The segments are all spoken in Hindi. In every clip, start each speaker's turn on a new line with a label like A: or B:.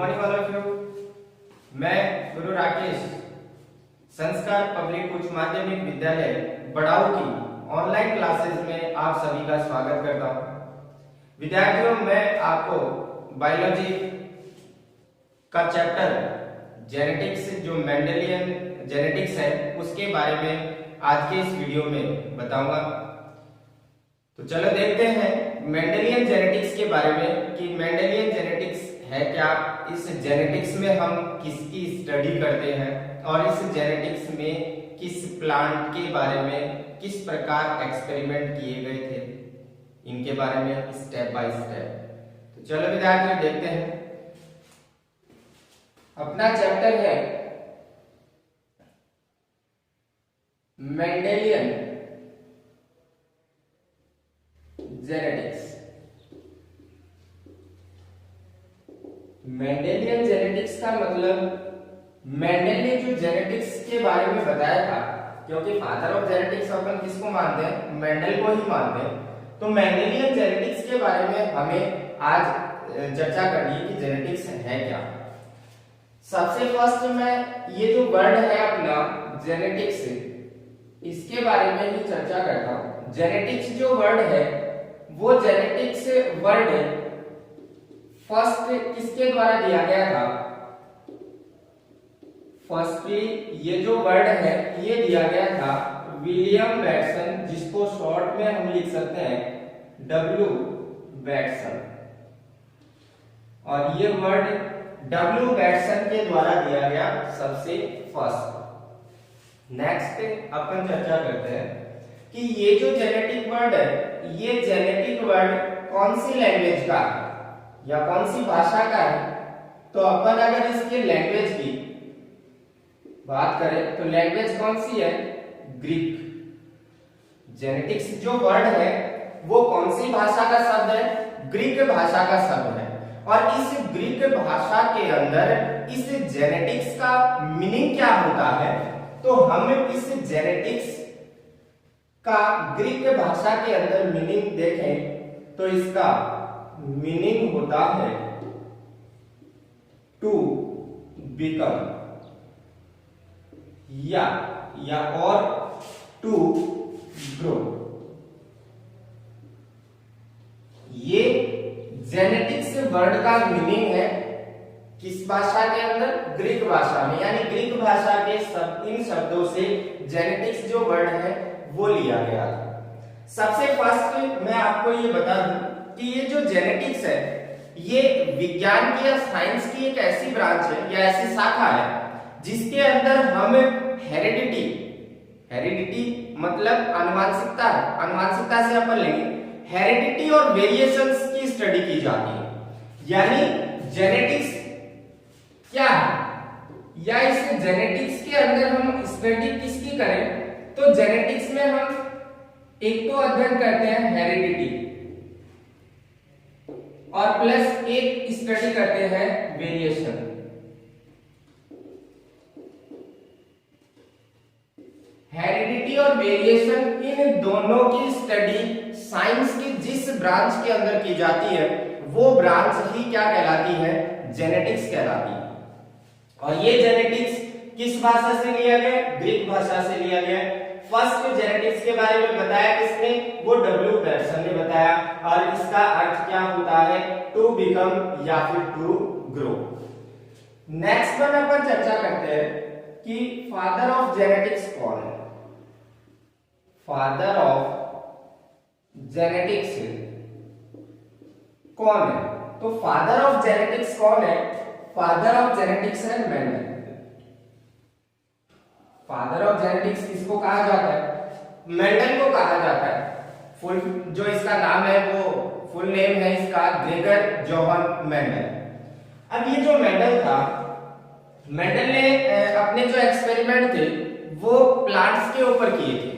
A: Morning all of you. मैं गुरु राकेश संस्कार पब्लिक उच्च माध्यमिक विद्यालय बड़ाऊ की ऑनलाइन क्लासेस में आप सभी का स्वागत करता हूं। विद्यार्थियों, मैं आपको बायोलॉजी का चैप्टर जेनेटिक्स, जो मेंडेलियन जेनेटिक्स है, उसके बारे में आज के इस वीडियो में बताऊंगा। तो चलो देखते हैं मेंडेलियन जेनेटिक्स के बारे में कि मेंडेलियन जेनेटिक्स है क्या, इस जेनेटिक्स में हम किसकी स्टडी करते हैं और इस जेनेटिक्स में किस प्लांट के बारे में किस प्रकार एक्सपेरिमेंट किए गए थे, इनके बारे में स्टेप बाय स्टेप। तो चलो विद्यार्थियों देखते हैं। अपना चैप्टर है मेंडेलियन जेनेटिक्स। मेंडेलियन जेनेटिक्स का मतलब मेंडल ने जो जेनेटिक्स के बारे में बताया था, क्योंकि फादर ऑफ जेनेटिक्स अपन किसको मानते हैं, मेंडल को ही मानते हैं। तो मेंडेलियन जेनेटिक्स के बारे में हमें आज चर्चा करनी है कि जेनेटिक्स है क्या। सबसे फर्स्ट में ये जो वर्ड है अपना जेनेटिक्स, इसके बारे में ही चर्चा करता हूं। जेनेटिक्स जो वर्ड है वो जेनेटिक्स वर्ड फर्स्ट किसके द्वारा दिया गया था? फर्स्टली ये जो वर्ड है ये दिया गया था विलियम बैटसन, जिसको शॉर्ट में हम लिख सकते हैं डब्ल्यू बैटसन। और ये वर्ड डब्ल्यू बैटसन के द्वारा दिया गया सबसे फर्स्ट। नेक्स्ट अपन चर्चा करते हैं कि ये जो जेनेटिक वर्ड है, ये जेनेटिक वर्ड कौन सी लैंग्वेज का है या कौन सी भाषा का है। तो अपन अगर इसके लैंग्वेज की बात करें तो लैंग्वेज कौन सी है? ग्रीक। जेनेटिक्स जो वर्ड है वो कौन सी भाषा का शब्द है? ग्रीक भाषा का शब्द है। और इस ग्रीक भाषा के अंदर इस जेनेटिक्स का मीनिंग क्या होता है? तो हम इस जेनेटिक्स का ग्रीक भाषा के अंदर मीनिंग देखें तो इसका मीनिंग होता है टू बिकम या और टू ग्रो। ये जेनेटिक्स वर्ड का मीनिंग है किस भाषा के अंदर? ग्रीक भाषा में। यानी ग्रीक भाषा के इन शब्दों से जेनेटिक्स जो वर्ड है वो लिया गया था। सबसे फर्स्ट मैं आपको ये बता दूं कि ये जो जेनेटिक्स है ये विज्ञान की या साइंस की एक ऐसी ब्रांच है या ऐसी शाखा है जिसके अंदर हम हेरिडिटी मतलब आनुवंशिकता है, आनुवंशिकता से अपन लेंगे हेरिडिटी और वेरिएशंस की स्टडी की जाती है। यानी जेनेटिक्स क्या है या इस जेनेटिक्स के अंदर हम स्टडी किसकी करें? तो जेनेटिक्स में हम एक तो अध्ययन करते हैं हेरिडिटी और प्लस एक स्टडी करते हैं वेरिएशन। हेरिडिटी और वेरिएशन इन दोनों की स्टडी साइंस की जिस ब्रांच के अंदर की जाती है वो ब्रांच ही क्या कहलाती है? जेनेटिक्स कहलाती है। और ये जेनेटिक्स किस भाषा से लिया गया? ग्रीक भाषा से लिया गया। फर्स्ट जेनेटिक्स के बारे में बताया किसने? वो डब्ल्यू बैटसन ने बताया। और इसका अर्थ क्या होता है? टू बिकम या फिर टू ग्रो। नेक्स्ट वन अपन चर्चा करते हैं कि फादर ऑफ जेनेटिक्स कौन है? फादर ऑफ जेनेटिक्स कौन है? तो फादर ऑफ जेनेटिक्स कौन है? फादर ऑफ जेनेटिक्स है मेंडल। फादर ऑफ जेनेटिक्स किसको कहा जाता है? मेंडल को कहा जाता है। फुल जो इसका नाम है वो फुल नेम है इसका ग्रेगर जोहान मेंडल। अब ये जो मेंडल था, मेंडल ने अपने जो एक्सपेरिमेंट थे वो प्लांट्स के ऊपर किए थे।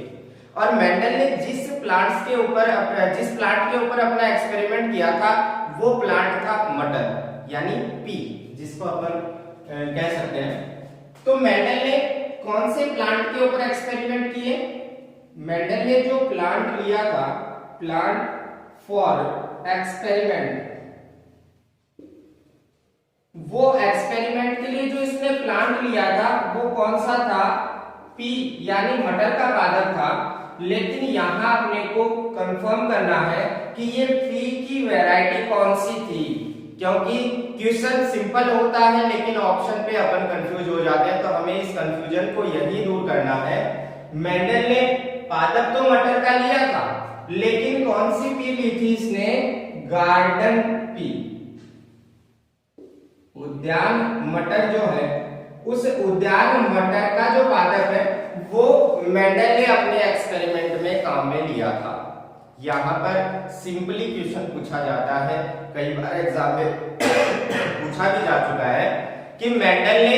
A: और मेंडल ने जिस प्लांट के ऊपर अपना एक्सपेरिमेंट किया था वो प्लांट था मटर, यानी पी, जिसको अपन कह सकते हैं। तो मेंडल ने कौन से प्लांट के ऊपर एक्सपेरिमेंट किए? मेंडल ने जो प्लांट लिया था, प्लांट फॉर एक्सपेरिमेंट वो एक्सपेरिमेंट के लिए जो इसने प्लांट लिया था वो कौन सा था, पी यानी मटर का पादप था। लेकिन यहाँ अपने को कंफर्म करना है कि ये पी की वैरायटी कौन सी थी, क्योंकि क्वेश्चन सिंपल होता है लेकिन ऑप्शन पे अपन कंफ्यूज हो जाते हैं, तो हमें इस कंफ्यूजन को यही दूर करना है। मेंडल ने पादप तो मटर का लिया था, लेकिन कौन सी पी ली थी इसने, गार्डन पी। उद्यान मटर जो है, उस उद्यान मटर का जो पादप है वो मेंडल ने अपने एक्सपेरिमेंट में काम में लिया था। यहाँ पर सिंपली क्वेश्चन पूछा जाता है, कई बार एग्जाम में पूछा भी जा चुका है कि मेंडल ने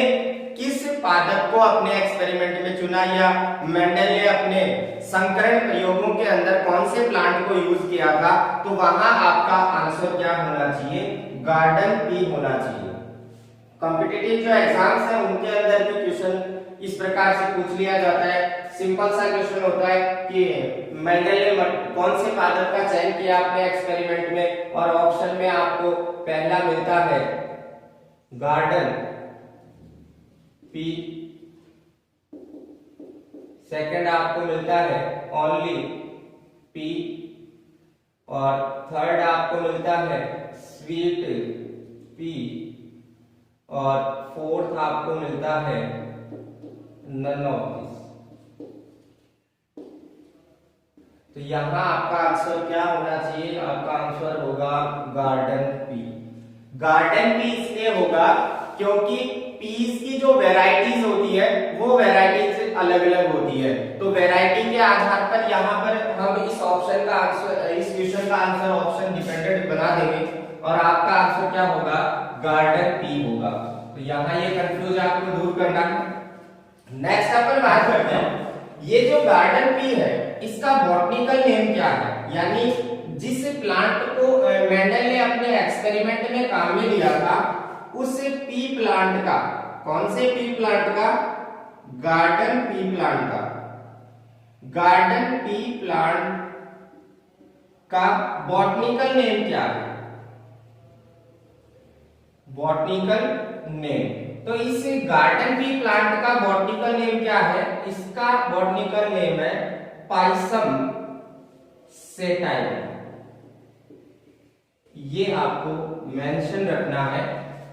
A: किस पादप को अपने एक्सपेरिमेंट में चुना, या मेंडल ने अपने संकरण प्रयोगों के अंदर कौन से प्लांट को यूज किया था। तो वहां आपका आंसर क्या होना चाहिए, गार्डन पी होना चाहिए। कॉम्पिटिटिव जो एग्जाम्स है उनके अंदर भी क्वेश्चन इस प्रकार से पूछ लिया जाता है। सिंपल सा क्वेश्चन होता है कि मेंडल ने कौन से पादप का चयन किया अपने एक्सपेरिमेंट में, और ऑप्शन में आपको पहला मिलता है गार्डन पी, सेकंड आपको मिलता है ओनली पी, और थर्ड आपको मिलता है स्वीट पी, और फोर्थ आपको मिलता है नन ऑफ दिस। तो यहां आपका आंसर क्या होना चाहिए, आपका आंसर होगा गार्डन पी। गार्डन पी इसलिए होगा क्योंकि पीस की जो वैरायटीज होती है वो वैरायटीज अलग अलग होती है, तो वैरायटी के आधार पर यहाँ पर हम इस ऑप्शन का आंसर, इस क्वेश्चन का आंसर ऑप्शन डिपेंडेंट बना देंगे, और आपका आंसर क्या होगा, गार्डन पी होगा। तो यहाँ ये कंफ्यूज आपको दूर करना है। नेक्स्ट अपन बात करते हैं, ये जो गार्डन पी है इसका बॉटनिकल नेम क्या है, यानी जिस प्लांट को मेंडल ने अपने एक्सपेरिमेंट में काम में लिया था उस पी प्लांट का, कौन से पी प्लांट का, गार्डन पी प्लांट का, गार्डन पी प्लांट का बॉटनिकल नेम क्या है, बॉटनिकल नेम। तो इस गार्डन पी प्लांट का बॉटनिकल नेम क्या है, इसका बॉटनिकल नेम है पाइसम सेटाइवम। ये आपको मेंशन रखना है,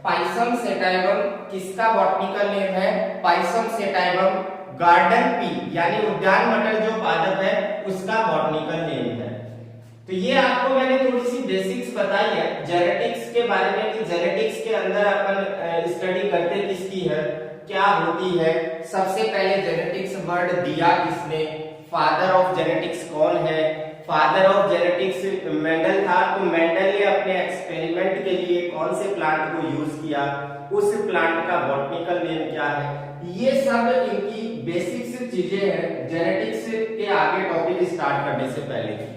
A: पाइसम सेटाइवम किसका बॉटनिकल नेम है, पाइसम सेटाइवम गार्डन पी यानी उद्यान मटर जो पादप है उसका बॉटनिकल नेम है। तो ये आपको मैंने थोड़ी सी बेसिक्स बताई है जेनेटिक्स के बारे में, कि जेनेटिक्स के अंदर अपन स्टडी करते किसकी है, क्या होती है। सबसे पहले जेनेटिक्स वर्ड दिया किसने, फादर ऑफ जेनेटिक्स कौन है, फादर ऑफ जेनेटिक्स मेंडल था, तो मेंडल ने अपने एक्सपेरिमेंट के लिए कौन से प्लांट को यूज किया, उस प्लांट का बॉटनिकल नेम क्या है। ये सब इनकी बेसिक्स चीजें हैं जेनेटिक्स के आगे टॉपिक स्टार्ट करने से पहले।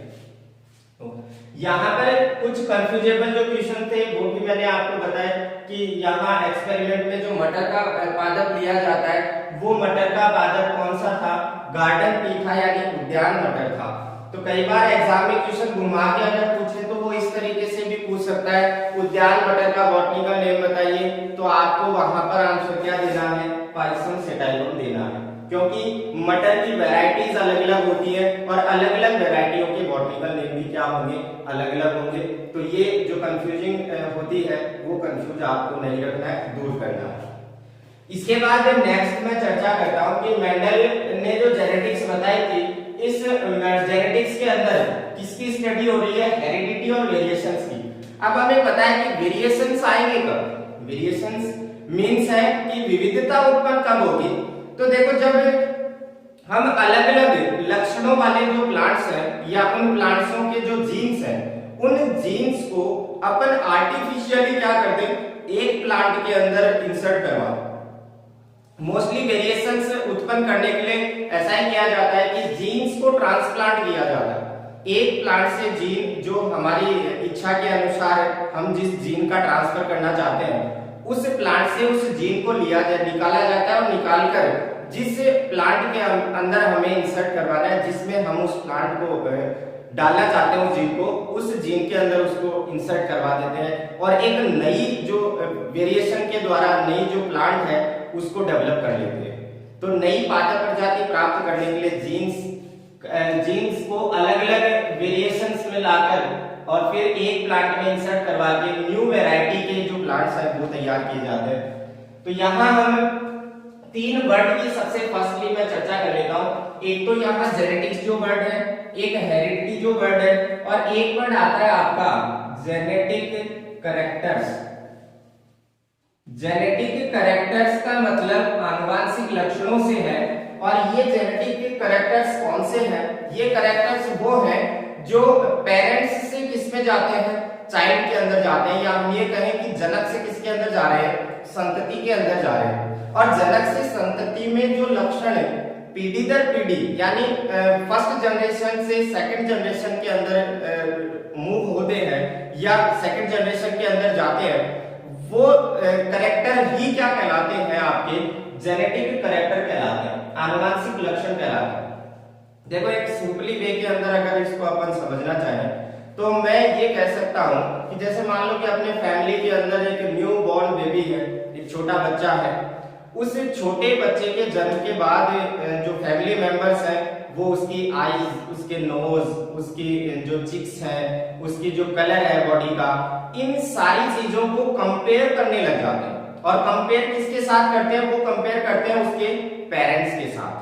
A: यहाँ पर कुछ कंफ्यूजेबल जो क्वेश्चन थे वो भी मैंने आपको बताया कि यहाँ एक्सपेरिमेंट में जो मटर का पादप लिया जाता है वो मटर का पादप कौन सा था, गार्डन पी था यानी उद्यान मटर था। तो कई बार एग्जाम में क्वेश्चन घुमा के अगर पूछे तो वो इस तरीके से भी पूछ सकता है, उद्यान मटर का बॉटनिकल नेम बताइए, तो आपको वहां पर आंसर क्या देना है, पाइसम सेटाइवम देना है, क्योंकि मटर की वैरायटीज अलग अलग होती है और अलग अलग वैरायटियों के बॉटनिकल नेम भी क्या होंगे, अलग अलग होंगे। तो ये जो कंफ्यूजिंग होती है वो कंफ्यूज आपको नहीं रखना है, दूर करना है। इसके बाद नेक्स्ट मैं चर्चा करता हूं कि मेंडल ने जो जेनेटिक्स बताई थी, इस जेनेटिक्स के अंदर किसकी स्टडी हो रही है, हेरिडिटी और वेरिएशंस की। अब हमें पता है कि वेरिएशंस आएंगे कब, वेरिएशंस मींस है कि विविधता उत्पन्न कब होगी। तो देखो जब हम अलग अलग लक्षणों वाले जो प्लांट्स हैं या उन प्लांट्सों के जो जीन्स हैं, उन जीन्स को अपन आर्टिफिशियली क्या करते हैं, एक प्लांट के अंदर इंसर्ट करवा। मोस्टली वेरिएशंस उत्पन्न करने के लिए ऐसा ही किया जाता है कि जीन्स को ट्रांसप्लांट किया जाता है। एक प्लांट से जीन जो हमारी इच्छा के अनुसार हम जिस जीन का ट्रांसफर करना चाहते हैं उस प्लांट से उस जीन को निकाला जाता है, और निकालकर जिस प्लांट के अंदर हमें इंसर्ट करवाना है, जिसमें हम उस प्लांट को डालना चाहते हैं उस जीन को, उस जीन के अंदर उसको इंसर्ट करवा देते हैं और एक नई जो वेरिएशन के द्वारा नई जो प्लांट है उसको डेवलप कर लेते हैं। तो नई पादप प्रजाति प्राप्त करने के लिए जीन्स को अलग अलग वेरिएशंस में लाकर और फिर एक प्लांट में इंसर्ट करवा के न्यू वैरायटी के जो प्लांट्स हैं वो तैयार किए जाते हैं। तो यहाँ हम 3 वर्ड की सबसे फर्स्टली मैं चर्चा कर लेता हूँ। एक तो यहाँ जेनेटिक्स जो वर्ड है, एक हेरिडिटी जो वर्ड है, और एक वर्ड आता है आपका जेनेटिक कैरेक्टर्स। जेनेटिक कैरेक्टर्स का मतलब आनुवांशिक लक्षणों से है, और ये जेनेटिक कैरेक्टर्स कौन से हैं? ये कैरेक्टर्स वो हैं जो पेरेंट्स से किस में जाते हैं? चाइल्ड के अंदर जाते हैं, या हम ये कहें कि जनक से किसके अंदर जा रहे हैं? संतति के अंदर जा रहे हैं। और जनक से संतति में जो लक्षण है पीढ़ी दर पीढ़ी, यानी फर्स्ट जनरेशन से सेकंड जनरेशन के अंदर मूव होते हैं या सेकंड जनरेशन के अंदर जाते हैं, वो कैरेक्टर ही क्या कहलाते हैं? आपके जेनेटिक कैरेक्टर कहलाते हैं, आनुवांशिक लक्षण कहलाते हैं। देखो एक सिंपली वे के अंदर अगर इसको अपन समझना चाहें तो मैं ये कह सकता हूं कि जैसे मान लो कि अपने फैमिली के अंदर एक न्यू बॉर्न बेबी है, एक छोटा बच्चा है। उस छोटे बच्चे के जन्म के बाद जो फैमिली मेंबर्स हैं वो उसकी आईज, उसके नोज, उसकी जो चिक्स है, उसकी जो कलर है बॉडी का, इन सारी चीजों को कंपेयर करने लग जाते हैं। और कंपेयर किसके साथ करते हैं? वो कंपेयर करते हैं उसके पेरेंट्स के साथ,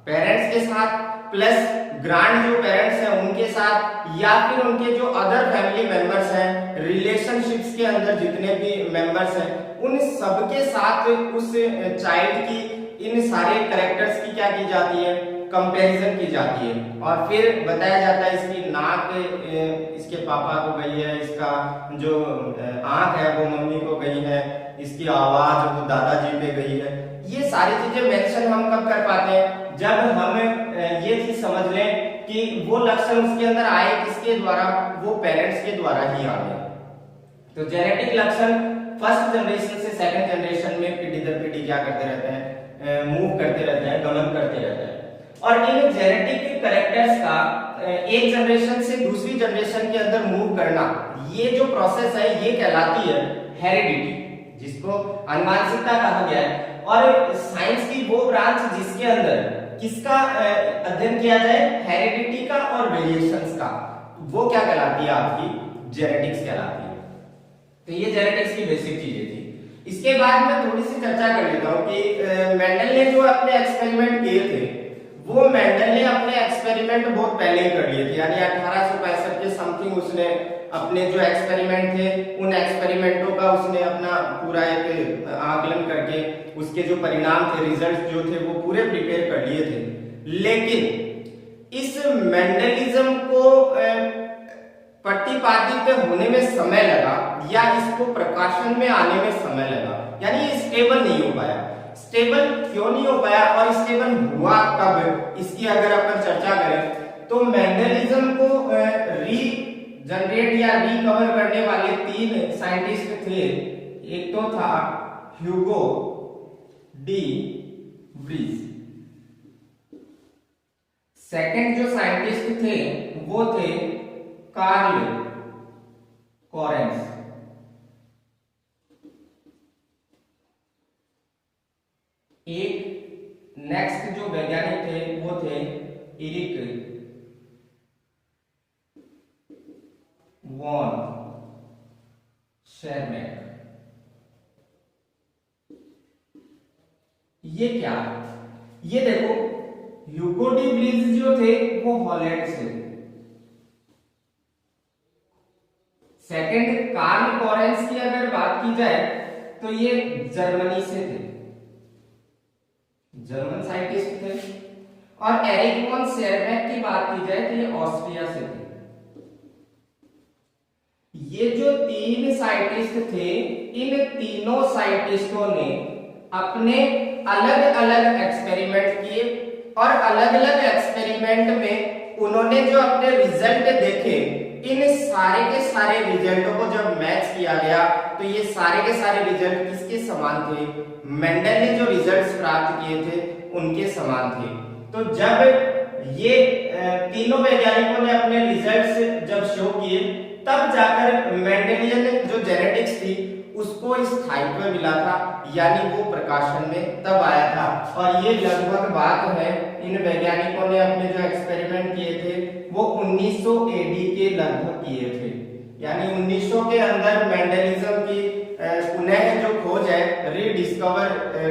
A: पेरेंट्स के साथ प्लस ग्रांड जो पेरेंट्स हैं उनके साथ, या फिर उनके जो अदर फैमिली मेंबर्स हैं, रिलेशनशिप्स के अंदर जितने भी मेंबर्स हैं, उन सबके साथ उस चाइल्ड की इन सारे कैरेक्टर्स की क्या की जाती है? कंपैरिजन की जाती है। और फिर बताया जाता है इसकी नाक इसके पापा को गई है, इसका जो आंख है वो मम्मी को गई है, इसकी आवाज वो दादाजी पे गई है। ये सारी चीजें मेंशन हम कब कर पाते हैं? जब हम ये चीज समझ लें कि वो लक्षण उसके अंदर आए किसके द्वारा? वो पेरेंट्स के द्वारा ही आ गए। तो जेनेटिक लक्षण फर्स्ट जनरेशन से सेकंड जनरेशन में पीढ़ी दर पीढ़ी क्या करते रहते हैं? मूव करते रहते हैं, गमन करते रहते हैं। और इन जेनेटिक कैरेक्टर्स का एक जनरेशन से दूसरी जनरेशन के अंदर मूव करना, ये जो प्रोसेस है ये कहलाती है हेरिडिटी, जिसको आनुवांशिकता कहा गया है। और साइंस की वो ब्रांच जिसके अंदर किसका अध्ययन किया जाए? हेरिडिटी का और वेरिएशंस का, वो क्या कहलाती है? आपकी जेनेटिक्स कहलाती है। तो ये जेनेटिक्स की बेसिक चीजें थी। इसके बाद मैं थोड़ी सी चर्चा कर लेता हूँ कि मेंडल ने जो अपने एक्सपेरिमेंट किए थे, वो मेंडल ने अपने एक्सपेरिमेंट बहुत पहले ही कर लिए थे, यानी 1865 के समथिंग उसने अपने जो एक्सपेरिमेंट थे उन एक्सपेरिमेंटों का उसने अपना पूरा एक आकलन करके उसके जो परिणाम थे, रिजल्ट जो थे वो पूरे प्रिपेयर कर लिए थे। लेकिन इस मेंडलिज्म को प्रतिपादित होने में समय लगा, या इसको प्रकाशन में आने में समय लगा, यानी ये स्टेबल नहीं हो पाया। स्टेबल क्यों नहीं हो पाया और स्टेबल हुआ कब? इसकी अगर अपन चर्चा करें तो मेंडलिज्म को रीजनरेट या रिकवर करने वाले 3 साइंटिस्ट थे। एक तो था ह्यूगो डी व्रीज, सेकंड जो साइंटिस्ट थे वो थे कार्ल कोरेंस, एक नेक्स्ट जो वैज्ञानिक थे वो थे इरिक वॉन शेरमैक। ये क्या है? ये देखो, ह्यूगो डी व्रीज जो थे वो हॉलैंड से, सेकंड कार्ल कोरेंस की अगर बात की जाए तो ये जर्मनी से थे, जर्मन साइंटिस्ट थे। और एरिक वॉन शेरमैक की बात की जाए तो ये ऑस्ट्रिया से थे। ये जो 3 साइंटिस्ट थे, इन तीनों साइंटिस्टों ने अपने अलग अलग एक्सपेरिमेंट किए, और अलग अलग एक्सपेरिमेंट में उन्होंने जो अपने रिजल्ट देखे, इन सारे के सारे रिजल्टों को जब मैच किया गया तो ये सारे के सारे रिजल्ट किसके समान थे? मेंडल ने जो रिजल्ट्स प्राप्त किए थे उनके समान थे। तो जब ये तीनों वैज्ञानिकों ने अपने रिजल्ट्स जब शो किए, तब जाकर मेंडेलियन जो जेनेटिक्स थी उसको स्थायित्व मिला था, यानी वो प्रकाशन में तब आया था। और ये लगभग बात है, इन वैज्ञानिकों ने अपने जो एक्सपेरिमेंट किए थे वो 1900 एडी के लगभग किए थे, यानी 1900 के अंदर मेंडेलिज्म की पुनः जो खोज है,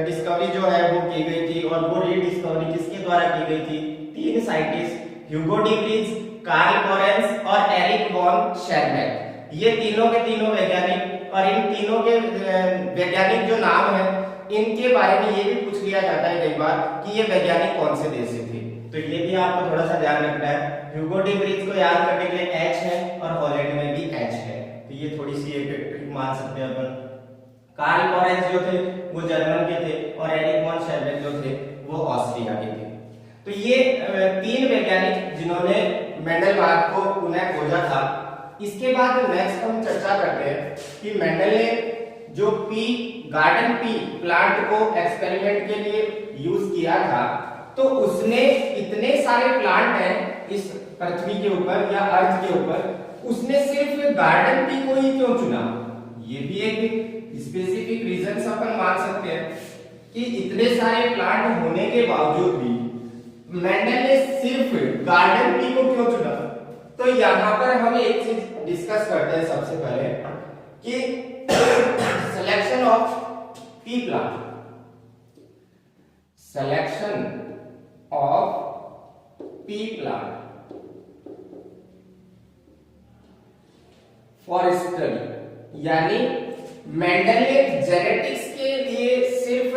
A: डिस्कवरी जो है वो की गई थी। और वो रीडिस्कवरी किसके द्वारा की गई थी? तीन scientist, Hugo de Vries, Karl Lorenz और एरिक वॉन शेरबैक। ये तीनों के तीनों वैज्ञानिक, और इन तीनों के वैज्ञानिक जो नाम है इनके बारे में ये भी पूछ लिया जाता है कई बार कि ये वैज्ञानिक कौन से देश से थे, तो ये भी आपको थोड़ा सा ध्यान रखना है। ह्यूगो डी व्रीज को याद करने के लिए एच है और हॉलैंड में भी एच है, तो ये थोड़ी सी एक ट्रिक मान सकते हैं अपन। कार्ल लोरेंज जो थे वो जर्मन के थे और एरिक वॉन शेरबैक जो थे वो ऑस्ट्रिया के थे। तो ये तीन वैज्ञानिक जिन्होंने मेंडलवाद को पुनः खोजा था। इसके बाद नेक्स्ट हम चर्चा करते हैं कि मेंडल ने जो गार्डन पी प्लांट को एक्सपेरिमेंट के लिए यूज किया था, तो उसने इतने सारे प्लांट हैं इस पृथ्वी के ऊपर या अर्थ के ऊपर, उसने सिर्फ गार्डन पी को ही क्यों चुना? ये भी एक स्पेसिफिक रीजन अपन मान सकते हैं कि इतने सारे प्लांट होने के बावजूद भी मेंडल ने सिर्फ गार्डन पी को क्यों चुना? तो यहां पर हम एक चीज डिस्कस करते हैं सबसे पहले कि selection of P plant, selection of P plant for study, यानी मेंडल ने जेनेटिक्स के लिए सिर्फ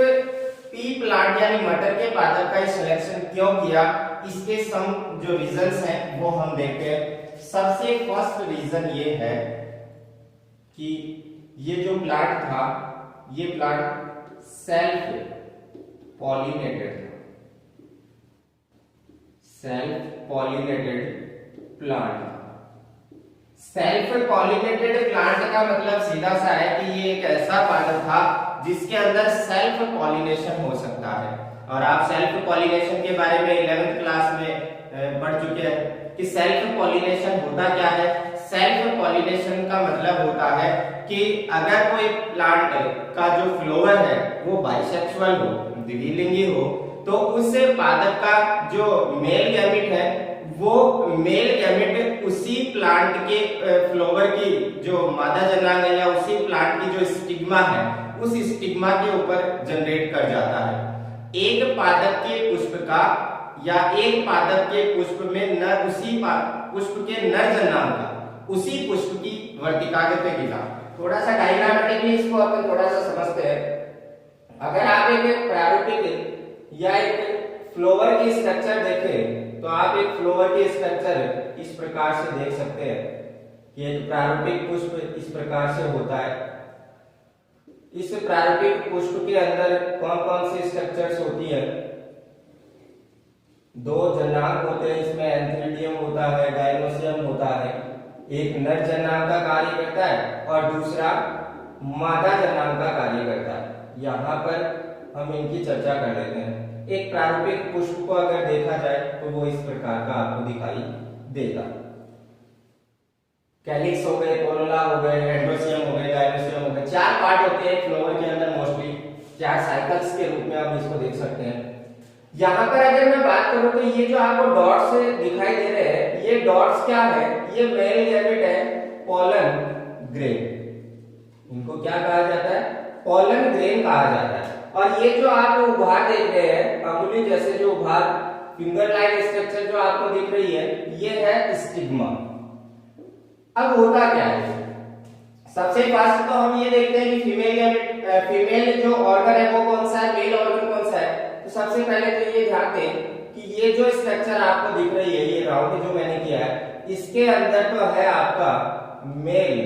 A: पी प्लांट यानी मटर के पादप का सिलेक्शन क्यों किया, इसके सम जो रीजंस हैं वो हम देखते हैं। सबसे फर्स्ट रीजन ये है कि ये जो प्लांट था, ये प्लांट सेल्फ पॉलिनेटेड था, self pollinated plant. Self pollinated plant का मतलब सीधा सा है कि ये एक ऐसा पादप था जिसके अंदर सेल्फ पॉलिनेशन हो सकता है। और आप सेल्फ पॉलिनेशन के बारे में 11th क्लास में पढ़ चुके हैं कि सेल्फ पॉलिनेशन होता क्या है। सेल्फ पॉलिनेशन का मतलब होता है कि अगर कोई प्लांट का जो फ्लावर है वो बाइसेक्सुअल हो, द्विलिंगी हो, तो उस पादप का जो मेल गैमेट है वो मेल गैमेट उसी प्लांट के फ्लावर की जो मादा जनांग है या उसी प्लांट की जो स्टिग्मा है उस स्टिग्मा के ऊपर जनरेट कर जाता है। एक पादप के पुष्प का या एक पादप के पुष्प में नर उसी पुष्प के नर जनांग का उसी पुष्प की वर्तिकाग्र पे गिरा। थोड़ा सा डायग्रामेटिकली इसको अपन थोड़ा सा समझते हैं। अगर आप एक प्रारूपिक या एक फ्लावर की स्ट्रक्चर देखें तो आप एक फ्लावर की स्ट्रक्चर इस प्रकार से देख सकते हैं कि एक प्रारूपिक पुष्प इस प्रकार से होता है। इस प्रारूपिक पुष्प के अंदर कौन कौन सी स्ट्रक्चर्स होती है? दो जनांग होते हैं, इसमें एंथ्रीडियम होता है, गाइनोसियम होता है। एक नर जनांग का कार्य करता है और दूसरा मादा जनांग का कार्य करता है। यहाँ पर हम इनकी चर्चा कर लेते हैं। एक प्रारूपिक पुष्प को अगर देखा जाए तो वो इस प्रकार का आपको दिखाई देगा। कैलिक्स हो गए, कोरोला हो गए, एंड्रोसियम हो गए, गाइनोसियम हो गए, चार पार्ट होते हैं फ्लावर के अंदर मोस्टली, चार साइकिल्स के रूप में आप इसको देख सकते हैं। यहाँ पर अगर मैं बात करूं तो ये जो आपको डॉट्स दिखाई दे रहे हैं, ये डॉट्स क्या है? ये मेल गैमेट है, पोलन ग्रेन। इनको क्या कहा जाता है? पोलन ग्रेन कहा जाता है। और ये जो आप उभार देख रहे हैं, अंगुली जैसे जो उभार, फिंगर लाइक स्ट्रक्चर जो आपको दिख रही है, ये है स्टिग्मा। अब होता क्या है? सबसे फर्स्ट तो हम ये देखते हैं कि फीमेल जो ऑर्गन है वो कौन सा है, मेल ऑर्गन कौन सा है। तो सबसे पहले तो ये ध्यान दें कि ये जो स्ट्रक्चर आपको दिख रही है, ये राउंड जो मैंने किया है, इसके अंदर तो है आपका male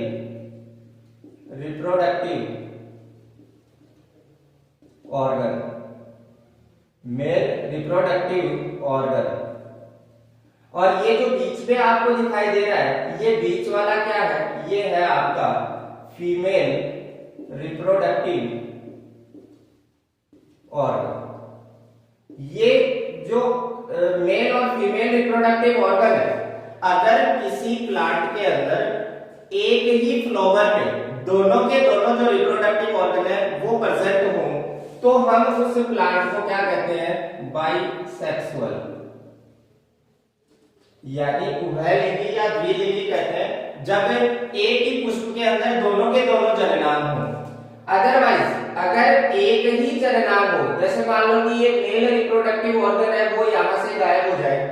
A: reproductive organ, male reproductive organ. और ये जो बीच में आपको दिखाई दे रहा है, ये बीच वाला क्या है? ये है आपका फीमेल रिप्रोडक्टिव ऑर्गन। ये जो मेल और फीमेल रिप्रोडक्टिव ऑर्गन है, अगर किसी प्लांट के अंदर एक ही फ्लावर में दोनों के दोनों जो रिप्रोडक्टिव ऑर्गन है वो प्रेजेंट हो, तो हम उस प्लांट को क्या कहते हैं, बाइसेक्सुअल, यानी उभयलिंगी या द्विलिंगी कहते हैं जब एक ही पुष्प के अंदर दोनों के दोनों जननांग हो। अदरवाइज अगर एक ही जननांग हो, जैसे मान लो कि ये मेल रिप्रोडक्टिव ऑर्गन है वो यहां से गायब हो जाए,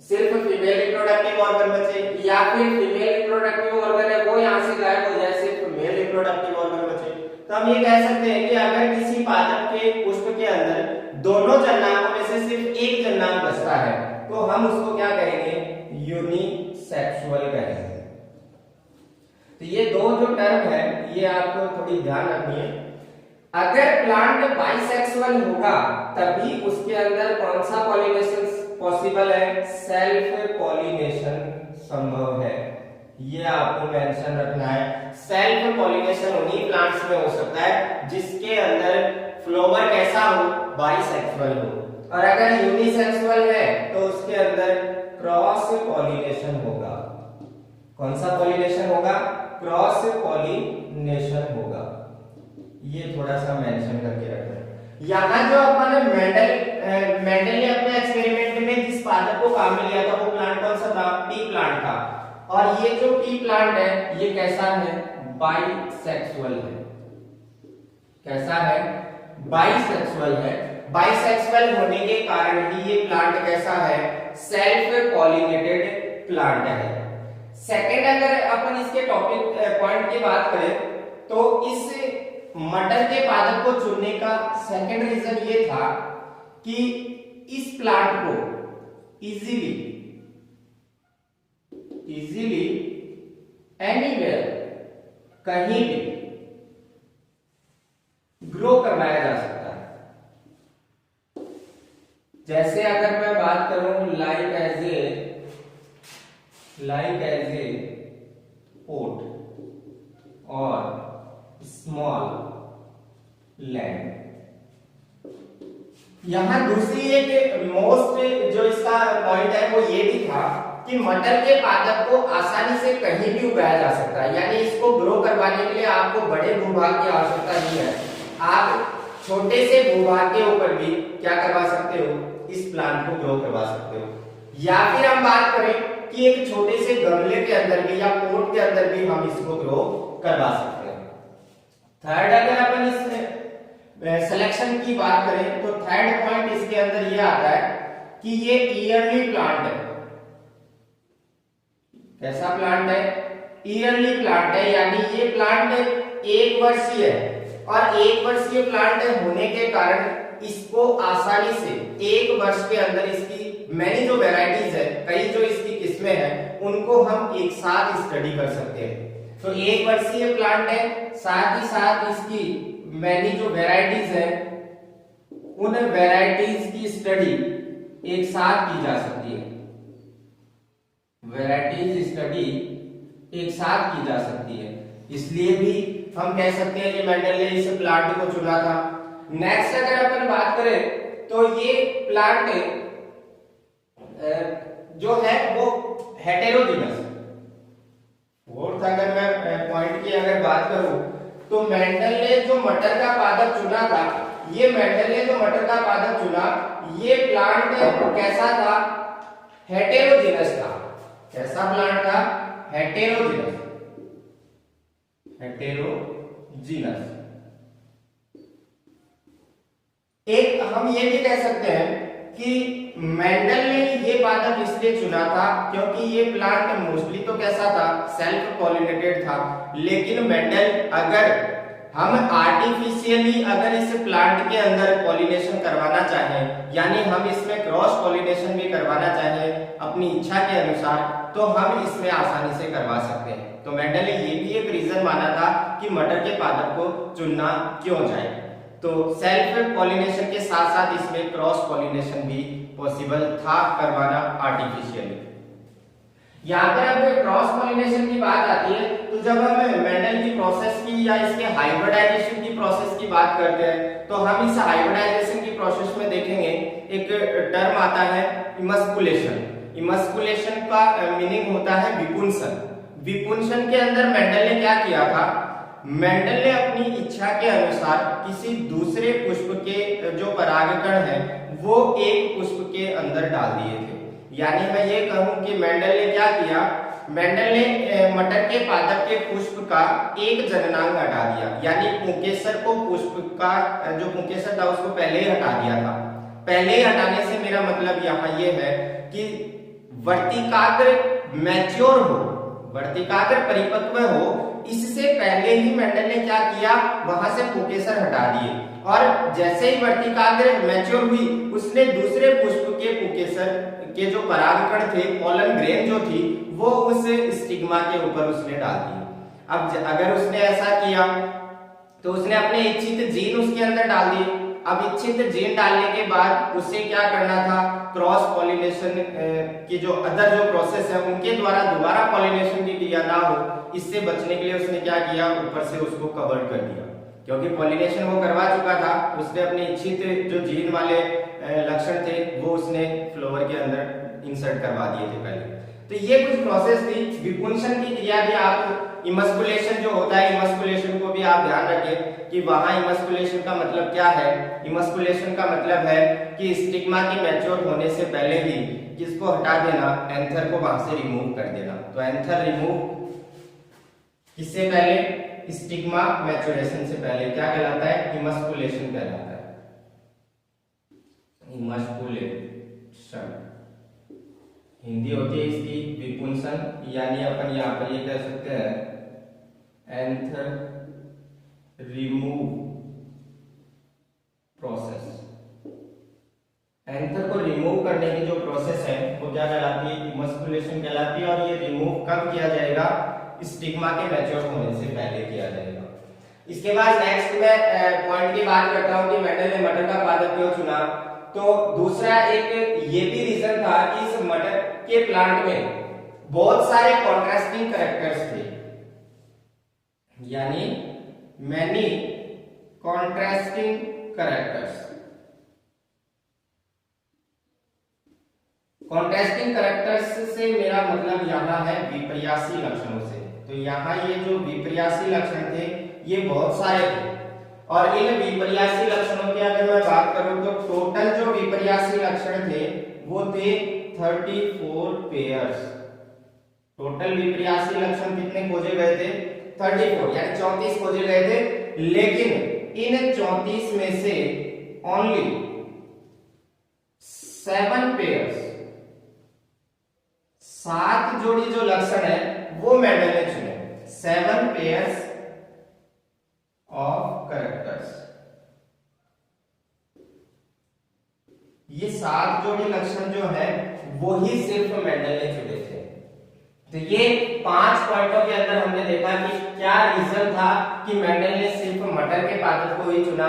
A: सिर्फ फीमेल रिप्रोडक्टिव ऑर्गन बचे, या फिर फीमेल रिप्रोडक्टिव ऑर्गन है वो यहां से गायब हो जाए, सिर्फ मेल रिप्रोडक्टिव ऑर्गन बचे, तो हम ये कह सकते हैं कि अगर किसी पादप के पुष्प के अंदर दोनों जननांगों में से सिर्फ एक जननांग बचता है तो हम उसको क्या कहेंगे, यूनिसेक्सुअल कहेंगे। तो ये दो जो टर्म है ये आपको थोड़ी ध्यान रखनी है। अगर प्लांट बाइसेक्सुअल होगा तभी उसके अंदर कौन सा पॉलिनेशन पॉसिबल है, सेल्फ पॉलिनेशन संभव है, ये आपको मेंशन रखना है। सेल्फ पॉलिनेशन उन्हीं प्लांट्स में हो सकता है जिसके अंदर फ्लावर कैसा हो, बाइसेक्सुअल हो, और अगर यूनिसेक्सुअल है तो उसके अंदर क्रॉस पॉलिनेशन होगा। कौन सा पॉलिनेशन होगा, क्रॉस पॉलिनेशन होगा, ये थोड़ा सा मेंशन करके रखना है। यहां जो अपन मेंडल ने अपने एक्सपेरिमेंट में जिस पादप को काम में लिया था वो प्लांट कौन सा था, पी प्लांट था, और ये जो पी प्लांट है ये कैसा है, बाइसेक्सुअल है। कैसा है, बाइसेक्सुअल है। बाइसेक्सुअल होने के कारण ही ये प्लांट कैसा है, सेल्फ पॉलिनेटेड प्लांट है। सेकंड, अगर अपन इसके टॉपिक पॉइंट की बात करें तो इस मटर के पादप को चुनने का सेकंड रीजन ये था कि इस प्लांट को इजीली एनीवेयर, कहीं भी ग्रो करवाया जा सकता है। जैसे अगर मैं बात करूं लाइक एज ए पोट और स्मॉल लैंड। यहां दूसरी एक मोस्ट जो इसका पॉइंट है वो ये भी था कि मटर के पादप को आसानी से कहीं भी उगाया जा सकता है, यानी इसको ग्रो करवाने के लिए आपको बड़े भूभाग की आवश्यकता नहीं है, आप छोटे से भूभाग के ऊपर भी क्या करवा सकते हो, इस प्लांट को ग्रो करवा सकते हो। या फिर हम बात करें कि एक छोटे से गमले के अंदर भी या पोट के अंदर भी हम इसको ग्रो करवा सकते हैं। थर्ड, अगर अपन इस सिलेक्शन की बात करें तो थर्ड पॉइंट इसके अंदर ये आता है कि ये ईयरली प्लांट है। कैसा प्लांट है, ईयरली प्लांट है, यानी ये प्लांट एक वर्षीय है, और एक वर्षीय प्लांट होने के कारण इसको आसानी से एक वर्ष के अंदर इसकी मैनी जो वैरायटीज है, कई जो इसकी किस्में हैं, उनको हम एक साथ स्टडी कर सकते हैं। तो एक वर्षीय प्लांट है, साथ ही साथ इसकी मैनी जो वैरायटीज है उन वैरायटीज की स्टडी एक साथ की जा सकती है। वैरायटीज स्टडी एक साथ की जा सकती है, इसलिए भी हम कह सकते हैं कि मेंडल ने इस प्लांट को चुना था। नेक्स्ट, अगर अपन बात करें तो ये प्लांट जो है वो हेटेरोजीनस। फोर्थ, अगर मैं पॉइंट की अगर बात करूं तो मेंडल ने जो मटर का पादप चुना था, ये मेंडल ने जो मटर का पादप चुना, ये प्लांट कैसा था, हेटेरोजीनस था। कैसा प्लांट था, हेटेरोजीनस। एक हम ये भी कह सकते हैं कि मेंडल ने ये पादप इसलिए चुना था क्योंकि ये प्लांट मोस्टली तो कैसा था, सेल्फ पॉलिनेटेड था, लेकिन मेंडल अगर हम आर्टिफिशियली अगर इस प्लांट के अंदर पॉलिनेशन करवाना चाहें, यानी हम इसमें क्रॉस पॉलिनेशन भी करवाना चाहें अपनी इच्छा के अनुसार, तो हम इसमें आसानी से करवा सकते हैं। तो मेंडल ने ये भी एक रीजन माना था कि मटर के पादप को चुनना क्यों जाए। तो सेल्फ पॉलिनेशन के साथ साथ इसमें क्रॉस पॉलिनेशन भी पॉसिबल था करवाना आर्टिफिशियली। यहाँ पर अब क्रॉस पॉलिनेशन की बात आती है, तो जब हम मेंडल की प्रोसेस की या इसके हाइब्रिडाइजेशन की प्रोसेस की बात करते हैं, तो हम इस हाइब्रिडाइजेशन की प्रोसेस में देखेंगे एक टर्म आता है इमस्कुलेशन। इमस्कुलेशन का मीनिंग होता है विपुंसन। विपुंसन के अंदर मेंडल ने क्या किया था, मेंडल ने अपनी इच्छा के अनुसार किसी दूसरे पुष्प के जो परागकण है वो एक पुष्प के अंदर डाल दिए थे। यानी मैं ये कहूं कि मेंडल ने क्या किया, मेंडल ने मटर के पादप के पुष्प का एक जननांग हटा दिया, यानी पुंकेसर को पुष्प का जो पुंकेसर था उसको पहले ही हटा दिया था। पहले ही हटाने से मेरा मतलब यहाँ ये है कि वर्तिकाग्र मैच्योर हो, वर्तिकाग्र परिपक्व हो, इससे पहले ही मेंडल ने क्या किया, वहां से पुंकेसर हटा दिए, और जैसे ही वर्तिकाग्र मैच्योर हुई उसने दूसरे पुष्प के पुंकेसर के जो परागकण थे, पोलन ग्रेन जो थी, वो उस स्टिग्मा के ऊपर उसने डाल दी। अब अगर उसने ऐसा किया तो उसने अपने इच्छित जीन उसके अंदर डाल दिए। अब इच्छित जीन डालने के बाद उसे क्या करना था, क्रॉस पॉलिनेशन की जो अदर जो प्रोसेस है उनके द्वारा दोबारा पॉलिनेशन की क्रिया ना हो, इससे बचने के लिए उसने क्या किया, ऊपर से उसको कवर कर दिया, क्योंकि पॉलिनेशन वो करवा चुका था। उसने अपने इच्छित जो जीन वाले लक्षण थे वो उसने फ्लावर के अंदर इंसर्ट करवा दिए थे पहले। तो ये कुछ प्रोसेस थी। विपुंसन की क्रिया भी आप, इमस्कुलेशन जो होता है, इमस्कुलेशन को भी आप ध्यान रखें कि वहां इमस्कुलेशन का मतलब क्या है। इमस्कुलेशन का मतलब है कि स्टिग्मा के मैच्योर होने से पहले ही किसको हटा देना, एंथर को वहां से रिमूव कर देना। तो एंथर रिमूव किससे पहले, स्टिग्मा मैच्योरेशन से पहले क्या कहलाता है, इमस्कुलेशन कहलाता है। इमस्कुलेशन हिंदी होती है इसकी विपुंसन, यानी अपन यहाँ पर ये कह सकते हैं एंथर रिमूव प्रोसेस। एंथर को रिमूव करने की जो प्रोसेस है वो क्या कहलाती है, इमस्कुलेशन कहलाती है। और ये रिमूव कब किया जाएगा, स्टिग्मा के मैच्योर होने से पहले किया जाएगा। इसके बाद नेक्स्ट मैं पॉइंट की बात करता हूं कि मेंडल ने मटर का पादप क्यों चुना। तो दूसरा एक ये भी रीजन था कि इस मटर के प्लांट में बहुत सारे कॉन्ट्रास्टिंग कैरेक्टर्स थे, यानी many contrasting characters. Contrasting characters से मेरा मतलब यहाँ है विपर्यासी लक्षणों से। तो यहाँ ये जो विपर्यासी लक्षण थे ये बहुत सारे थे, और इन विपर्यासी लक्षणों की अगर मैं बात करूं तो टोटल जो विपर्यासी लक्षण थे वो थे 34 पेयर्स। टोटल विपर्यासी लक्षण कितने खोजे गए थे, 34, यानी 34 खोजे गए थे। लेकिन इन 34 में से ओनली 7 पेयर्स, 7 जोड़ी जो लक्षण है वो मेंडल ने चुने। 7 पेयर्स ऑफ कैरेक्टर्स, ये 7 जोड़ी लक्षण जो है वो ही सिर्फ मेंडल ने चुने थे। तो ये 5 पॉइंटों के अंदर हमने देखा कि क्या रीजन था कि मेंडल ने सिर्फ मटर के पादप को ही चुना।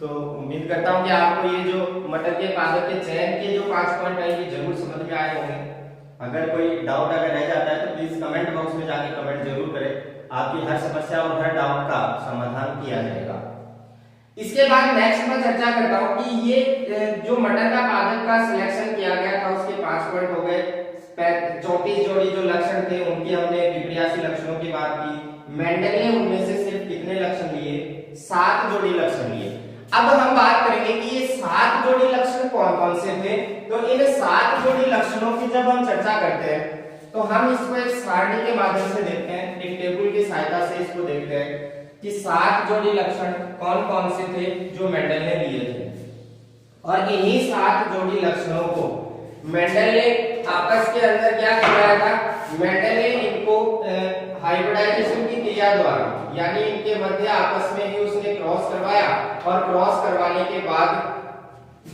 A: तो उम्मीद करता हूं कि आपको ये जो मटर के पादप के चयन के जो 5 पॉइंट है ये जरूर समझ में आए होंगे। अगर कोई डाउट अगर रह जाता है तो प्लीज कमेंट बॉक्स में जाके कमेंट जरूर करें, आपकी हर समस्या और हर डाउट का समाधान किया जाएगा। इसके बाद नेक्स्ट मैं चर्चा करता हूं कि ये जो मटर का पादप का सिलेक्शन किया गया था उसके 5 पॉइंट हो गए। 34 जोड़ी जो लक्षण थे उनकी हमने विपर्यासी लक्षणों की बात की। मेंडल ने उनमें से सिर्फ कितने लक्षण लिए, 7 जोड़ी लक्षण लिए। अब हम बात करेंगे कि ये 7 जोड़ी लक्षण कौन कौन से थे। तो इन 7 जोड़ी लक्षणों की जब हम चर्चा करते हैं तो हम इसको एक सारणी के माध्यम से देखते हैं, एक टेबल की सहायता से इसको देखते हैं कि 7 जोड़ी लक्षण कौन कौन से थे जो मेंडल ने लिए थे। और इन्हीं 7 जोड़ी लक्षणों को मेंडल ने आपस के अंदर क्या करवाया था, मेंडल ने इनको हाइब्रिडाइजेशन की क्रिया द्वारा, यानी इनके मध्य आपस में ही उसने क्रॉस करवाया, और क्रॉस करवाने के बाद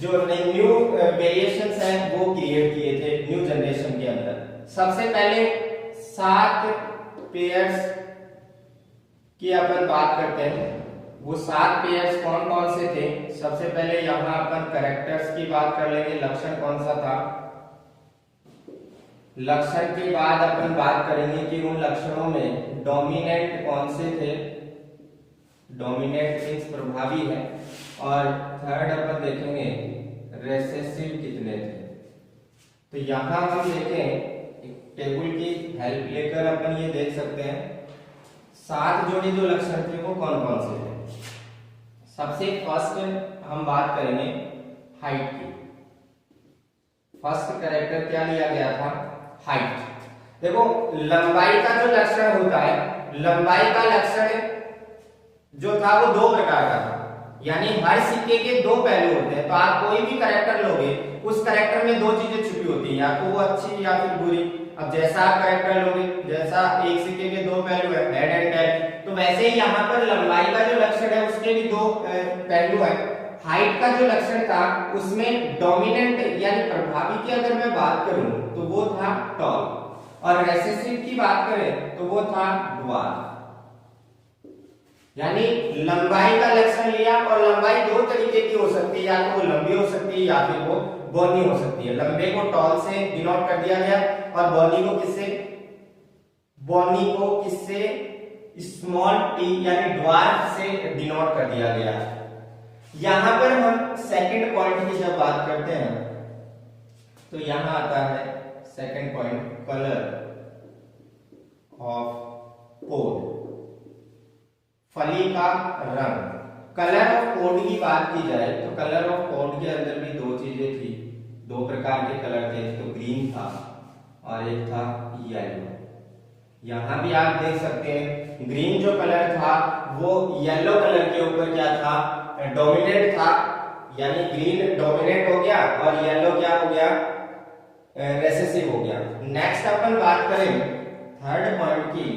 A: जो न्यू वेरिएशंस हैं वो क्रिएट किए थे न्यू जनरेशन के अंदर। सबसे पहले 7 पेयर्स की अपन बात करते हैं। वो 7 पेयर्स कौन कौन से थे। सबसे पहले यहाँ अपन कैरेक्टर्स की बात कर लेंगे, लक्षण कौन सा था। लक्षण के बाद अपन बात करेंगे कि उन लक्षणों में डोमिनेंट कौन से थे, डोमिनेंट मींस प्रभावी है, और थर्ड अपन देखेंगे रेसेसिव कितने थे। तो यहां हम देखें एक टेबल की हेल्प लेकर अपन ये देख सकते हैं 7 जोड़ी जो लक्षण थे वो कौन कौन से थे। सबसे फर्स्ट हम बात करेंगे हाइट की। फर्स्ट कैरेक्टर क्या लिया गया था, हाइट। देखो लंबाई का जो लक्षण होता है, लंबाई का लक्षण जो था वो 2 प्रकार का था, यानी हर सिक्के के 2 पहलू होते हैं। तो आप कोई भी कैरेक्टर लोगे उस कैरेक्टर में 2 चीजें छुपी होती हैं, या तो वो अच्छी या फिर बुरी। अब जैसा आप कैरेक्टर लोगे, जैसा एक सिक्के के 2 पहलू है, हेड एंड टेल, तो वैसे ही यहाँ पर लंबाई का जो लक्षण है उसके भी 2 पहलू है। हाइट का जो लक्षण था उसमें डोमिनेंट यानी प्रभावी की अगर मैं बात करूं तो वो था टॉल, और रेसेसिव की बात करें तो वो था ड्वार्फ। यानी लंबाई का लक्षण लिया, और लंबाई 2 तरीके की हो सकती है, या तो वो लंबी हो सकती है या फिर वो बॉनी हो सकती है। लंबे को टॉल से डिनोट कर दिया गया, और बॉनी को किससे, बॉनी को किससे, स्मॉल टी यानी ड्वार्फ से डिनोट कर दिया गया। यहां पर हम सेकंड पॉइंट की जब बात करते हैं तो यहां आता है सेकंड पॉइंट, कलर ऑफ पोड, फली का रंग। कलर ऑफ कोड की बात की जाए तो कलर ऑफ कोड के अंदर भी 2 चीजें थी, 2 प्रकार के कलर थे, तो ग्रीन था और एक था येलो। यहां भी आप देख सकते हैं ग्रीन जो कलर था वो येलो कलर के ऊपर क्या था, डोमिनेट था, यानी ग्रीन डोमिनेट हो गया और येलो क्या हो गया, रेसेसिव हो गया। नेक्स्ट अपन बात करें थर्ड पॉइंट की,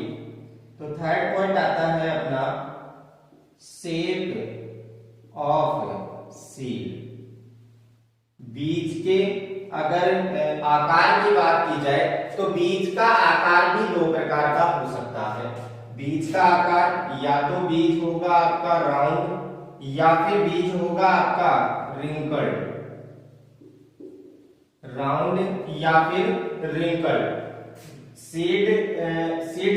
A: तो थर्ड पॉइंट आता है अपना शेप ऑफ सीड। बीज के अगर आकार की बात की जाए तो बीज का आकार भी 2 प्रकार का हो सकता है। बीज का आकार या तो बीज होगा आपका राउंड, या फिर बीज होगा आपका रिंकल्ड, राउंड या फिर रिंकल्ड। सीड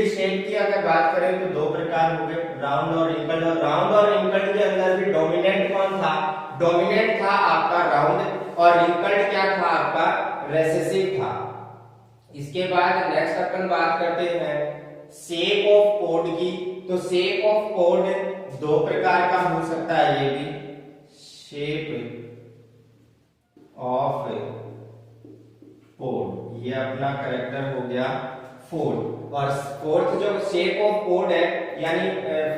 A: शेप की अगर बात करें तो 2 प्रकार हो गए, राउंड और रिंकल्ड। और राउंड और रिंकल्ड के अंदर भी डोमिनेंट कौन था, डोमिनेंट था आपका राउंड, और रिंकल्ड क्या था आपका, रेसेसिव था। इसके बाद नेक्स्ट अपन बात करते हैं शेप ऑफ पोड की। तो शेप ऑफ पोड 2 प्रकार का हो सकता है, ये भी शेप ऑफ पोड, ये अपना कैरेक्टर हो गया फोर्थ। और फोर्थ जो शेप ऑफ पोड है यानी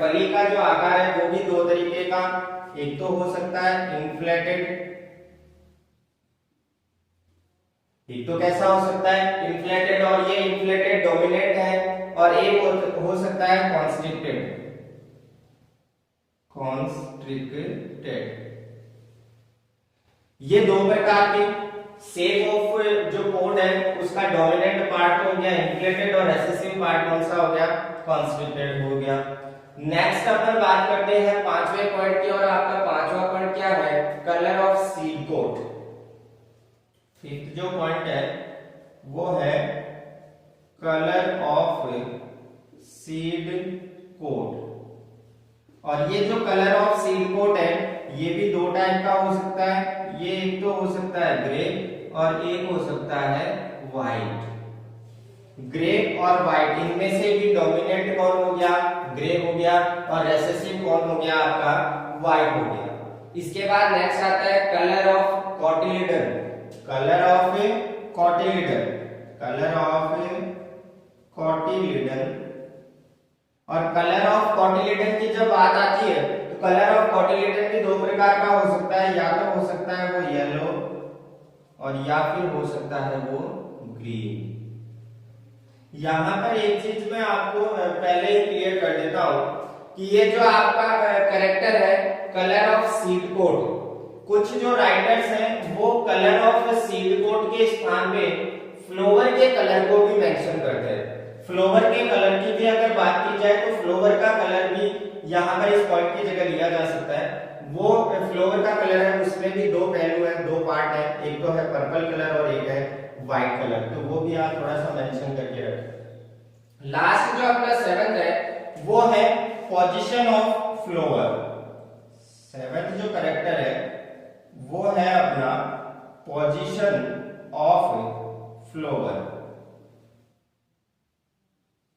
A: फली का जो आकार है वो भी 2 तरीके का, एक तो हो सकता है इन्फ्लेटेड, एक तो कैसा हो सकता है इन्फ्लेटेड, और ये इन्फ्लेटेड डोमिनेंट है, और एक हो सकता है कॉन्स्ट्रिक्टेड, कॉन्स्ट्रिक्टेड। ये 2 प्रकार के शेप ऑफ जो पोड है उसका डोमिनेंट पार्ट हो गया इन्फ्लेटेड, और रेसेसिव पार्ट कौन सा हो गया, कॉन्स्ट्रिक्टेड हो गया। नेक्स्ट अपन बात करते हैं 5वें पॉइंट की, और आपका 5वां पॉइंट क्या है, colour of seed coat. Fifth जो पॉइंट है वो है कलर ऑफ सीड कोट। और ये जो कलर ऑफ सीड कोट है ये भी 2 टाइप का हो सकता है, ये एक तो हो सकता है ग्रे और एक हो सकता है व्हाइट। ग्रे और व्हाइट इनमें से भी डोमिनेंट कौन हो गया, ग्रे हो गया, और रेसेसिव कौन हो गया आपका, व्हाइट हो गया। इसके बाद नेक्स्ट आता है colour of cotyledon, colour of cotyledon, colour of cotyledon. और कलर ऑफ कॉटिलिडन की जब बात आती है तो कलर ऑफ कॉटिलिडन भी 2 प्रकार का हो सकता है, या तो हो सकता है वो येलो और या फिर हो सकता है वो ग्रीन। यहां पर एक चीज मैं आपको पहले ही क्लियर कर देता हूं कि ये जो आपका कैरेक्टर है कलर ऑफ सीड कोट, कुछ जो राइटर्स हैं वो कलर ऑफ सीड कोट के स्थान पे फ्लावर के कलर को भी मेंशन करते हैं। फ्लावर के कलर की भी अगर बात की जाए तो फ्लावर का कलर भी यहाँ पर इस पॉइंट की जगह लिया जा सकता है। वो फ्लावर का कलर है उसमें भी 2 पहलू हैं, 2 पार्ट है, एक तो है पर्पल कलर और एक है व्हाइट कलर, तो वो भी आप थोड़ा सा मेंशन करके रखें। लास्ट जो अपना 7th है वो है पोजीशन ऑफ फ्लावर। 7th जो कैरेक्टर है वो है अपना position of flower.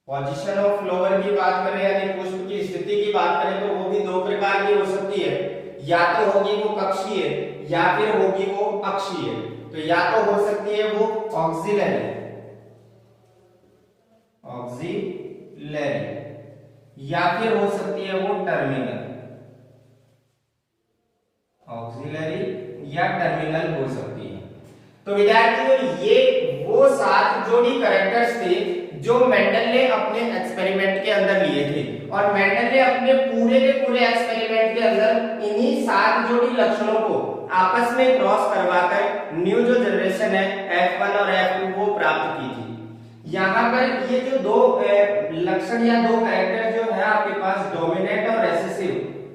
A: Position of flower की बात करें यानी पुष्प की स्थिति की बात करें तो वो भी दो प्रकार की हो सकती है, या तो होगी वो कक्षीय या फिर होगी वो अक्षीय। तो या तो हो सकती है वो ऑक्सिलरी या फिर हो सकती है वो टर्मिनल, ऑक्सिलरी या टर्मिनल हो सकती है। तो विद्यार्थियों ये वो 7 जोड़ी कैरेक्टर्स थे जो मेंडल ने अपने एक्सपेरिमेंट के अंदर लिए थे, और मेंडल ने अपने पूरे के पूरे एक्सपेरिमेंट के अंदर इन्हीं 7 जोड़ी लक्षणों को आपस में क्रॉस करवाकर न्यू जो जनरेशन है F1 और F2 वो प्राप्त की थी। यहाँ पर ये जो दो लक्षण या दो कैरेक्टर जो है आपके पास डोमिनेंट और रिसेसिव,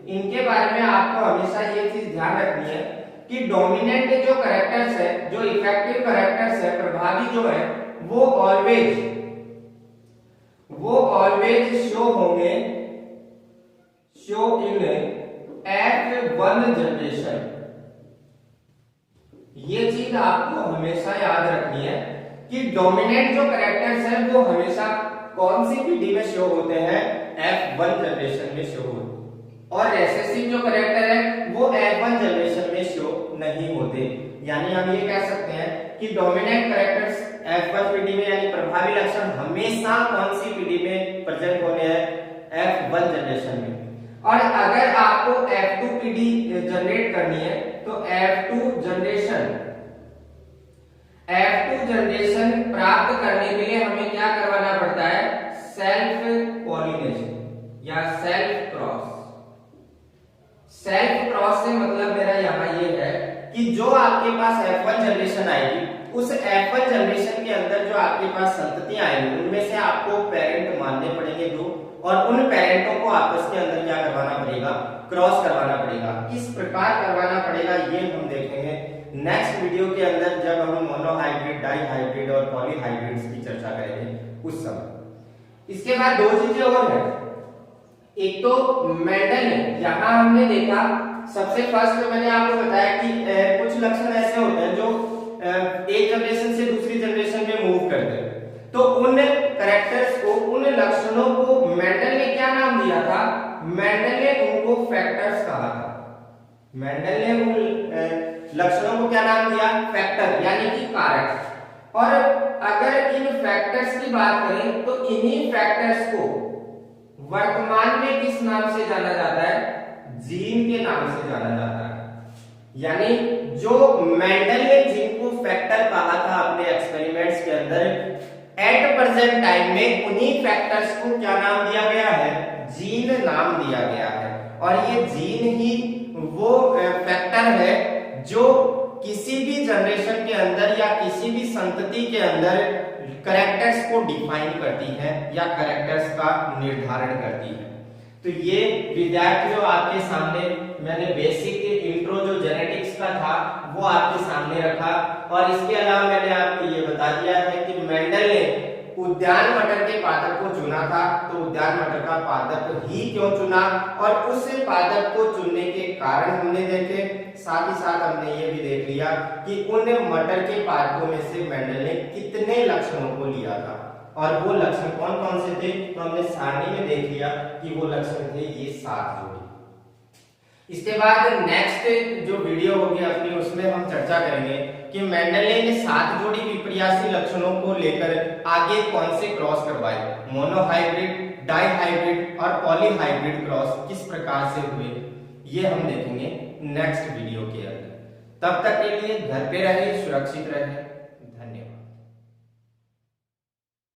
A: इनके बारे में आपको हमेशा ये चीज ध्यान रखनी है कि डोमिनेंट जो कैरेक्टर्स है, जो इफेक्टिव कैरेक्टर्स है, प्रभावी जो है वो ऑलवेज शो होंगे इन F1 जनरेशन। ये चीज आपको हमेशा याद रखनी है कि डोमिनेंट जो कैरेक्टर्स हैं वो हमेशा कौन सी पीढ़ी में शो होते हैं, F1 जनरेशन में शो होते हैं, और रिसेसिव जो कैरेक्टर है वो F1 जनरेशन में शो नहीं होते। यानी हम ये कह सकते हैं कि डोमिनेंट कैरेक्टर्स F1 पीढ़ी में यानी प्रभावी लक्षण हमेशा कौन सी पीढ़ी में प्रेजेंट होने हैं, F1 जनरेशन में। और अगर आपको F2 पीढ़ी जनरेट करनी है तो F2 जनरेशन प्राप्त करने के लिए हमें क्या करवाना पड़ता है, सेल्फ पॉलिनेशन या सेल्फ क्रॉस। सेल्फ क्रॉस से मतलब मेरा यहाँ ये है कि जो आपके पास F1 जनरेशन आएगी उस F1 जनरेशन के अंदर जो आपके पास संततियां आएंगी उनमें से आपको पेरेंट मानने पड़ेंगे दो, और उन पेरेंटों को आपस के अंदर क्या करवाना पड़ेगा, क्रॉस करवाना पड़ेगा। किस प्रकार करवाना पड़ेगा ये हम देखेंगे नेक्स्ट वीडियो के अंदर, जब हम मोनोहाइब्रिड, डाइहाइब्रिड और पॉलीहाइब्रिड्स की चर्चा करेंगे उस समय। इसके बाद दो चीजें और है, एक तो मेंडल ने यहां हमने देखा सबसे फर्स्ट में मैंने आपको बताया कि कुछ लक्षण ऐसे होते हैं जो एक जनरेशन से दूसरी जनरेशन में मूव करते हैं, तो उन कैरेक्टर्स को, उन लक्षणों को मेंडल ने क्या नाम दिया था, मेंडल ने उनको फैक्टर्स कहा था। मेंडल ने उन लक्षणों को क्या नाम दिया, फैक्टर यानी कि कारक। और अगर इन फैक्टर्स की बात करें तो इन्हीं फैक्टर्स को वर्तमान में किस नाम से जाना जाता है, जीन के नाम से जाना जाता है। यानी जो मेंडल ने जीन को फैक्टर कहा था अपने एक्सपेरिमेंट्स के अंदर, एट प्रेजेंट टाइम में उन्हीं फैक्टर्स को क्या नाम दिया गया है, जीन नाम दिया गया है। और ये जीन ही वो फैक्टर है जो किसी भी जनरेशन के अंदर या किसी भी संतति के अंदर कैरेक्टर्स को डिफाइन करती है या कैरेक्टर्स का निर्धारण करती है। तो ये विद्यार्थियों आपके सामने मैंने बेसिक इंट्रो जो जेनेटिक्स का था वो आपके सामने रखा, और इसके अलावा मैंने आपको ये बता दिया है कि मेंडल ने उद्यान मटर के पादप को चुना था, तो उद्यान मटर का पादप ही क्यों चुना और उस पादप को चुनने के कारण हमने देखे। साथ ही साथ हमने ये भी देख लिया कि उन मटर के पादपों में से मेंडल ने कितने लक्षणों को लिया था, और वो लक्षण कौन कौन से थे, तो हमने सारणी में देख लिया कि वो लक्षण थे ये 7 जोड़ी। इसके बाद नेक्स्ट जो वीडियो होगी अपनी, उसमें हम चर्चा करेंगे कि मेंडल ने इन 7 जोड़ी विपर्यासी लक्षणों को लेकर आगे कौन से क्रॉस करवाए, मोनोहाइब्रिड, डाइहाइब्रिड और पॉलीहाइब्रिड क्रॉस किस प्रकार से हुए, ये हम देखेंगे नेक्स्ट वीडियो के अंदर। तब तक के लिए घर पे रहे, सुरक्षित रहे।